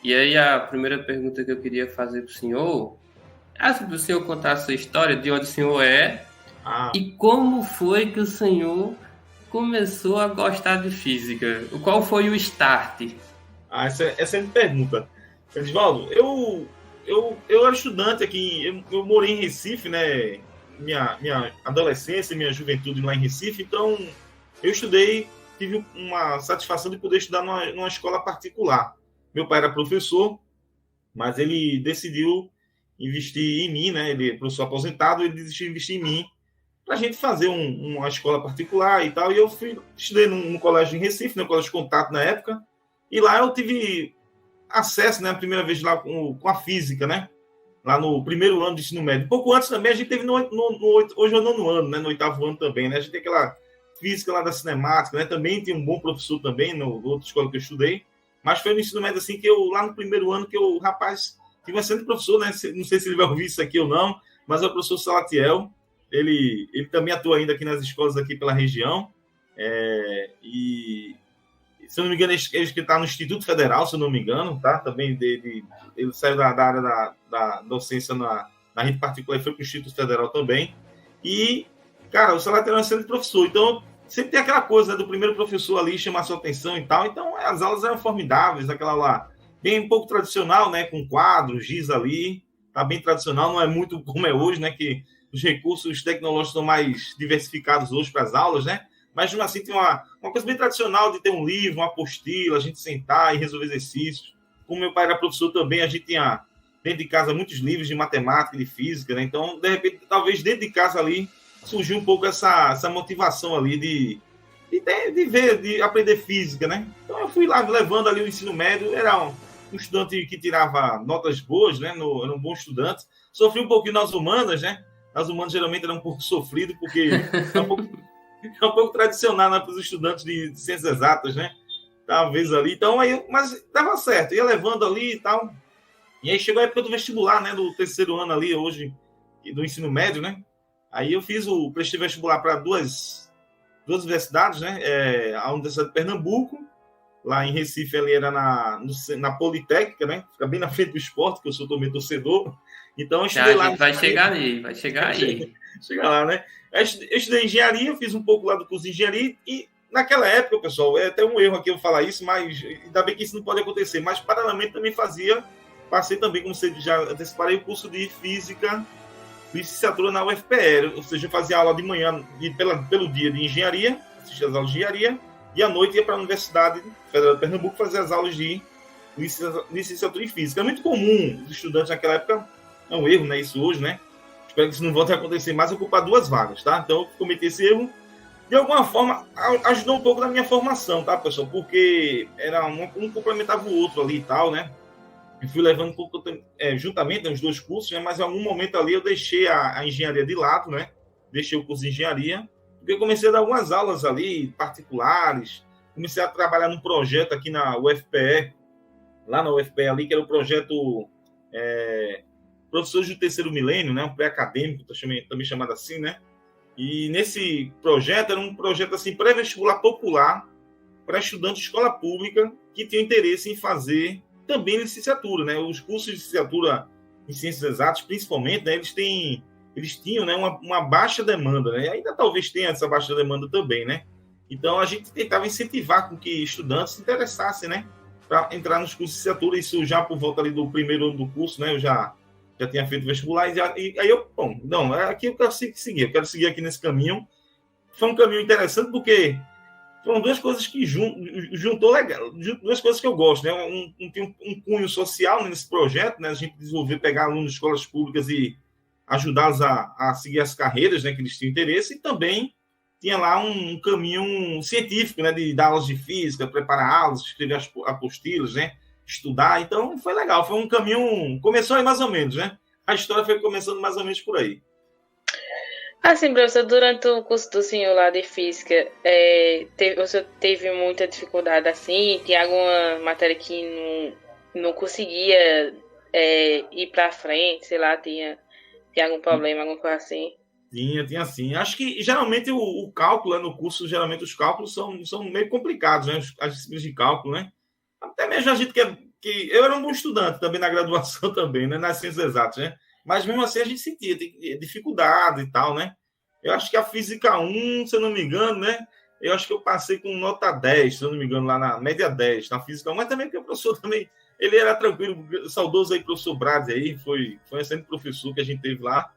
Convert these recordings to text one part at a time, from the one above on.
E aí a primeira pergunta que eu queria fazer para o senhor é para o senhor contar a sua história, de onde o senhor é Ah, e como foi que o senhor começou a gostar de física. Qual foi o start? essa é excelente pergunta. Edvaldo, eu era estudante aqui, eu morei em Recife, né? Minha adolescência, minha juventude lá em Recife, então eu estudei, tive uma satisfação de poder estudar numa escola particular. Meu pai era professor, mas ele decidiu investir em mim, né? Ele é professor aposentado, ele decidiu investir em mim para a gente fazer uma escola particular e tal. E eu estudei num colégio em Recife, né? Um colégio de contato na época, e lá eu tive acesso, né? A primeira vez lá com a física, né? Lá no primeiro ano de ensino médio. Um pouco antes também, a gente teve hoje é o nono ano, né? No oitavo ano também, né? A gente tem aquela física lá da cinemática, né? Também tinha um bom professor também, no outra escola que eu estudei. Mas foi no ensino médio, assim, que eu, lá no primeiro ano, que eu, rapaz, tive um excelente professor, né? Não sei se ele vai ouvir isso aqui ou não, mas é o professor Salatiel. Ele também atua ainda aqui nas escolas aqui pela região. E se eu não me engano, ele está no Instituto Federal, se eu não me engano, tá? Também ele saiu da área da docência na rede particular e foi para o Instituto Federal também. E, cara, o Salaterão é um excelente professor, então sempre tem aquela coisa, né, do primeiro professor ali chamar sua atenção e tal. Então, as aulas eram formidáveis, aquela lá, bem um pouco tradicional, né, com quadros, giz ali, tá bem tradicional, não é muito como é hoje, né, que os recursos tecnológicos são mais diversificados hoje para as aulas, né? Mas, mesmo assim, tem uma coisa bem tradicional de ter um livro, uma apostila, a gente sentar e resolver exercícios. Como meu pai era professor também, a gente tinha dentro de casa muitos livros de matemática e de física, né? Então, de repente, talvez dentro de casa ali surgiu um pouco essa motivação ali de ver, de aprender física, né? Então, eu fui lá levando ali o ensino médio, era um estudante que tirava notas boas, né? Era um bom estudante. Sofri um pouquinho nas humanas, né? Nas humanas geralmente era um pouco sofrido, porque é um pouco tradicional, né, para os estudantes de ciências exatas, né? Talvez ali. Então, aí, mas dava certo, ia levando ali e tal. E aí chegou a época do vestibular, né? Do terceiro ano ali, hoje, do ensino médio, né? Aí eu prestei vestibular para duas universidades, né? A Universidade de Pernambuco, lá em Recife, ali era na Politécnica, né? Fica bem na frente do esporte, que eu sou também torcedor. Então, eu Já estudei a lá. gente vai chegar aí, vai chegar aí. Chega lá, né? Eu estudei engenharia, fiz um pouco lá do curso de engenharia e naquela época, pessoal, é até um erro aqui eu falar isso, mas ainda bem que isso não pode acontecer, mas paralelamente também passei também, como você já anteciparei, o curso de física, licenciatura na UFPR, ou seja, eu fazia aula de manhã pelo dia de engenharia, assistia as aulas de engenharia, e à noite ia para a Universidade Federal de Pernambuco fazer as aulas de licenciatura em física. É muito comum os estudantes naquela época, é um erro, né, isso hoje, né? Espero que isso não volte a acontecer mais, ocupar duas vagas, tá? Então, eu cometi esse erro. De alguma forma, ajudou um pouco na minha formação, tá, pessoal? Porque era um complementava o outro ali e tal, né? Eu fui levando um pouco, juntamente, né, os dois cursos, né? Mas em algum momento ali eu deixei a engenharia de lado, né? Deixei o curso de engenharia, porque eu comecei a dar algumas aulas ali, particulares. Comecei a trabalhar num projeto aqui na UFPE, lá na UFPE ali, que era o projeto Professores do Terceiro Milênio, né? Um pré-acadêmico, também chamado assim, né? E nesse projeto, era um projeto assim, pré-vestibular popular para estudantes de escola pública que tinham interesse em fazer também licenciatura, né? Os cursos de licenciatura em ciências exatas, principalmente, né? Eles tinham, né, uma baixa demanda, né? E ainda talvez tenha essa baixa demanda também, né? Então, a gente tentava incentivar com que estudantes se interessassem, né? Para entrar nos cursos de licenciatura, isso já por volta ali do primeiro ano do curso, né? Eu já tinha feito vestibular, e aí eu, bom, não, aqui eu quero seguir, eu quero seguir aqui nesse caminho. Foi um caminho interessante porque foram duas coisas que juntou legal, duas coisas que eu gosto, né? Tem um cunho social nesse projeto, né? A gente desenvolver, pegar alunos de escolas públicas e ajudá-los a seguir as carreiras, né, que eles tinham interesse, e também tinha lá um caminho científico, né, de dar aulas de física, preparar aulas, escrever as apostilas, né, estudar. Então, foi legal. Foi um caminho... Começou aí mais ou menos, né? A história foi começando mais ou menos por aí. Assim, professor, durante o curso do senhor lá de física, o senhor teve muita dificuldade assim? Tinha alguma matéria que não conseguia ir para frente? Sei lá, tinha algum problema, alguma coisa assim? Tinha sim. Acho que geralmente o cálculo, né, no curso, geralmente os cálculos são meio complicados, né? As disciplinas de cálculo, né? Até mesmo a gente que é que eu era um bom estudante também na graduação também, né? Nas ciências exatas, né? Mas mesmo assim a gente sentia dificuldade e tal, né? Eu acho que a física 1, se eu não me engano, né? Eu acho que eu passei com nota 10, se eu não me engano, lá na média 10, na física 1, mas também porque o professor também, ele era tranquilo, saudoso aí, professor Brades aí, foi um excelente professor que a gente teve lá.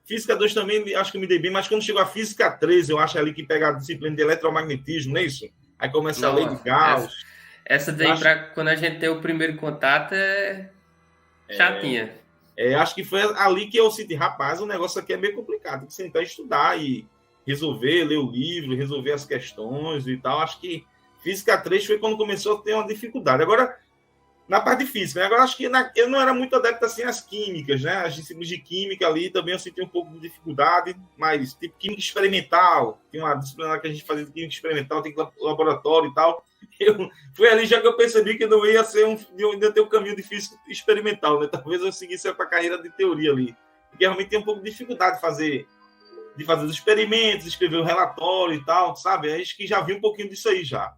Física 2 também, acho que eu me dei bem, mas quando chegou a física 3, eu acho ali que pega a disciplina de eletromagnetismo, não é isso? Aí começa a lei de Gauss. Essa daí, quando a gente tem o primeiro contato, é chatinha. Acho que foi ali que eu senti, rapaz, o negócio aqui é meio complicado, tem que sentar e estudar e resolver, ler o livro, resolver as questões e tal. Acho que física 3 foi quando começou a ter uma dificuldade. Agora, na parte de física, né? Agora acho que eu não era muito adepto assim às químicas, né? As disciplinas de química ali também eu senti um pouco de dificuldade, mas tipo química experimental, tem uma disciplina lá que a gente fazia de química experimental, tem laboratório e tal. Foi ali já que eu percebi que não ia ser ainda ter um caminho de física experimental, né? Talvez eu seguisse para a carreira de teoria ali, porque realmente tem um pouco de dificuldade de fazer os experimentos, escrever o relatório e tal, sabe? Acho que já vi um pouquinho disso aí já.